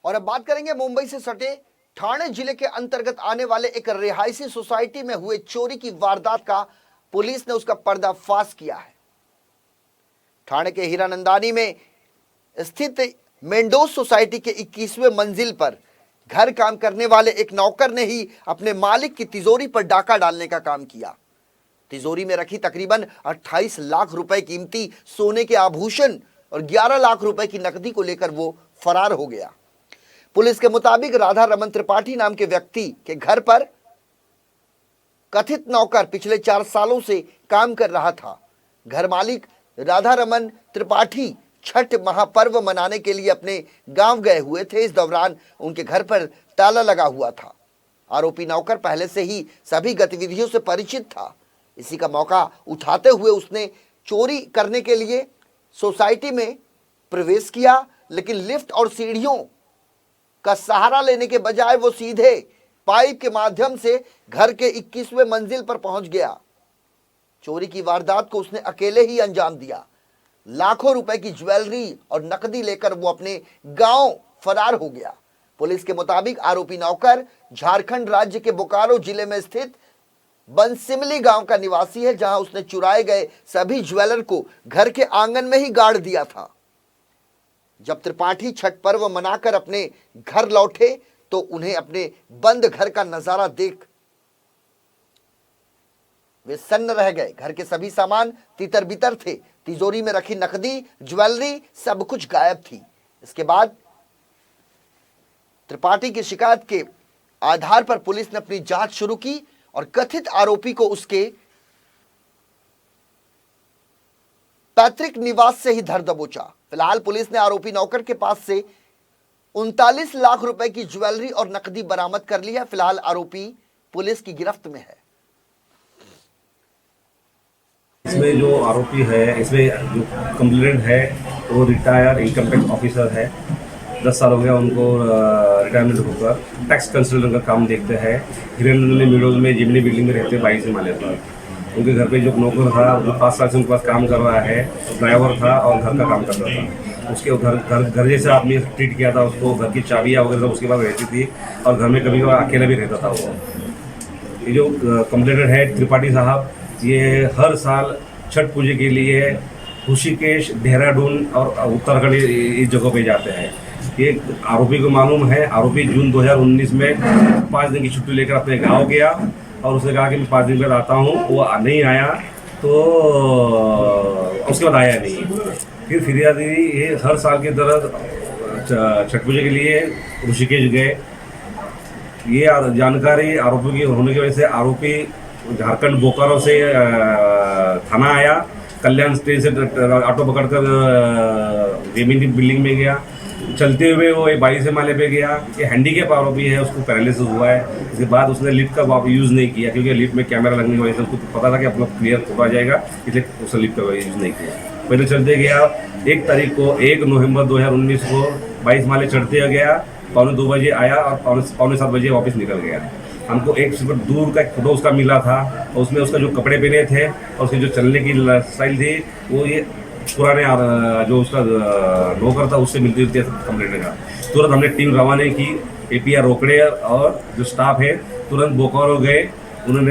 और अब बात करेंगे मुंबई से सटे ठाणे जिले के अंतर्गत आने वाले एक रिहायशी सोसाइटी में हुए चोरी की वारदात का पुलिस ने उसका पर्दाफाश किया है। ठाणे के हीरानंदानी में स्थित मेंडोस सोसाइटी के 21वें मंजिल पर घर काम करने वाले एक नौकर ने ही अपने मालिक की तिजोरी पर डाका डालने का काम किया। तिजोरी में रखी तकरीबन 28 लाख रुपए कीमती सोने के आभूषण और 11 लाख रुपए की नकदी को लेकर वो फरार हो गया। पुलिस के मुताबिक राधा रमन त्रिपाठी नाम के व्यक्ति के घर पर कथित नौकर पिछले 4 सालों से काम कर रहा था। घर मालिक राधा रमन त्रिपाठी छठ महापर्व मनाने के लिए अपने गांव गए हुए थे। इस दौरान उनके घर पर ताला लगा हुआ था। आरोपी नौकर पहले से ही सभी गतिविधियों से परिचित था। इसी का मौका उठाते हुए उसने चोरी करने के लिए सोसाइटी में प्रवेश किया, लेकिन लिफ्ट और सीढ़ियों का सहारा लेने के बजाय वो सीधे पाइप के माध्यम से घर के 21वें मंजिल पर पहुंच गया। चोरी की वारदात को उसने अकेले ही अंजाम दिया। लाखों रुपए की ज्वेलरी और नकदी लेकर वो अपने गांव फरार हो गया। पुलिस के मुताबिक आरोपी नौकर झारखंड राज्य के बोकारो जिले में स्थित बनसिमली गांव का निवासी है, जहां उसने चुराए गए सभी ज्वेलर को घर के आंगन में ही गाड़ दिया था। जब त्रिपाठी छठ पर्व मनाकर अपने घर लौटे तो उन्हें अपने बंद घर का नजारा देख वे सन्न रह गए। घर के सभी सामान तितर बितर थे। तिजोरी में रखी नकदी, ज्वेलरी सब कुछ गायब थी। इसके बाद त्रिपाठी की शिकायत के आधार पर पुलिस ने अपनी जांच शुरू की और कथित आरोपी को उसके पैतृक निवास से ही धर दबोचा। फिलहाल पुलिस ने आरोपी नौकर के पास से 39 लाख रुपए की ज्वेलरी और नकदी बरामद कर ली है। फिलहाल आरोपी पुलिस की गिरफ्त में है। इसमें जो आरोपी है, इसमें जो कंप्लेनेंट है वो रिटायर इनकम टैक्स ऑफिसर है। 10 साल हो गया उनको रिटायरमेंट होकर। टैक्स कंसल्टेंट का काम देखते हैं। हीरानंदानी मिडोज में जिमनी बिल्डिंग में रहते हैं 22 माले पर। उनके घर पे जो नौकर था वो 5 साल से उनके पास काम कर रहा है। ड्राइवर था और घर का काम करता था। उसके घर जैसे आदमी ट्रीट किया था उसको। घर की चाबियाँ वगैरह सब उसके पास रहती थी और घर में कभी कभी अकेला भी रहता था वो। ये जो कंप्लेनेंट है त्रिपाठी साहब, ये हर साल छठ पूजा के लिए ऋषिकेश, देहरादून और उत्तराखंड इस जगह पे जाते हैं। ये आरोपी को मालूम है। आरोपी जून 2019 में 5 दिन की छुट्टी लेकर अपने गांव गया और उसने कहा कि मैं 5 दिन बाद आता हूँ। वो नहीं आया तो उसके बाद आया नहीं। फिर फिरियादी ये हर साल की तरह छठ पूजा के लिए ऋषिकेश गए। ये जानकारी आरोपी की होने की वजह से आरोपी झारखंड बोकारो से थाना आया। कल्याण स्टेशन से ऑटो पकड़कर जेमिनी बिल्डिंग में गया। चलते हुए वो 22 माले पे गया। ये हैंडीकैप आरोपी है, उसको पैरालिसिस हुआ है। इसके बाद उसने लिफ्ट का यूज़ नहीं किया क्योंकि लिफ्ट में कैमरा लगने की वजह से उसको पता था कि अपना क्लियर फोटो आ जाएगा, इसलिए उसने लिफ्ट का यूज़ नहीं किया। पहले चलते गया 1 तारीख को 1 नवंबर 2019 को 22 माले चढ़ते गया। 2:45 बजे आया और 6:45 बजे वापस निकल गया। हमको एक सिर्फ दूर का एक फोटो उसका मिला था और उसमें उसका जो कपड़े पहने थे और उसकी जो चलने की स्टाइल थी वो ये पुराने जो उसका नौकर था उससे मिलती जुलती कंप्लेंट का। तुरंत हमने टीम रवाना की। APR रोकड़े और जो स्टाफ है तुरंत बोकारो गए। उन्होंने